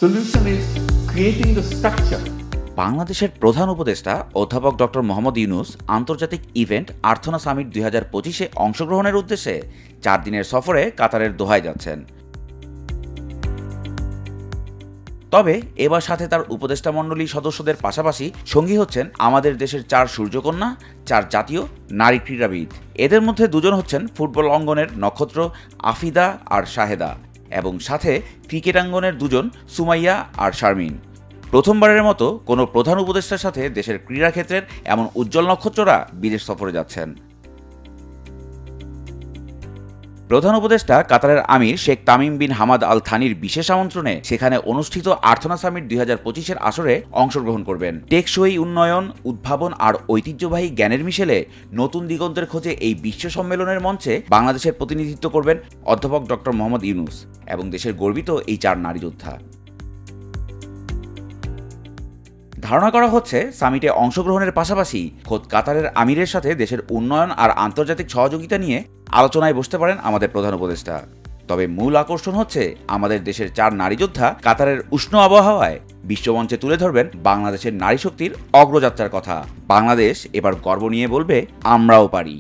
Solution is creating the structure. বাংলাদেশের প্রধান উপদেষ্টা অধ্যাপক ডক্টর মোহাম্মদ ইউনূস আন্তর্জাতিক ইভেন্ট আর্থনা সামিট 2025-এ অংশগ্রহণের উদ্দেশ্যে 4 দিনের সফরে কাতারের দোহায় যাচ্ছেন। তবে এবার সাথে তার উপদেষ্টা মণ্ডলী সদস্যদের পাশাপাশি সঙ্গী হচ্ছেন আমাদের দেশের 4 সূর্যকন্যা, 4 জাতীয় নারী ক্রীড়াবিদ। এদের মধ্যে 2 জন হচ্ছেন ফুটবল অঙ্গনের নক্ষত্র আফিদা আর শাহেদা, এবং সাথে ক্রিকেটাঙ্গনের 2 জন সুমাইয়া আর শারমিন। প্রথমবারের মতো কোনো প্রধান উপদেষ্টার সাথে দেশের ক্রীড়াক্ষেত্রের এমন উজ্জ্বল নক্ষত্ররা বিদেশ সফরে যাচ্ছেন। প্রধান উপদেষ্টা কাতারের আমির Sheikh Tamim bin Hamad Al থানির বিশেষ আমন্ত্রণে সেখানে অনুষ্ঠিত আর্থনা সামিট 2025-এর আসরে অংশগ্রহণ করবেন। টেকসই উন্নয়ন, উদ্ভাবন আর ঐতিহ্যবাহী জ্ঞানের মিশেলে নতুন দিগন্তের খোঁজে এই বিশ্ব সম্মেলনের মঞ্চে বাংলাদেশের প্রতিনিধিত্ব করবেন অধ্যাপক ডক্টর মোহাম্মদ ইউনূস এবং দেশের গর্বিত এই 4 নারী যোদ্ধা। ধারণা করা হচ্ছে সামিটে অংশগ্রহণের পাশাপাশি খোদ কাতারের আমিরের সাথে দেশের উন্নয়ন আর আন্তর্জাতিক সহযোগিতা নিয়ে আলোচনায় বসতে পারেন আমাদের প্রধান উপদেষ্টা। তবে মূল আকর্ষণ হচ্ছে আমাদের দেশের 4 নারী যোদ্ধা কাতারের উষ্ণ আবহাওয়ায় বিশ্বমঞ্চে তুলে ধরবেন বাংলাদেশের নারী শক্তির অগ্রযাত্রার কথা। বাংলাদেশ এবার গর্ব নিয়ে বলবে, আমরাও পারি।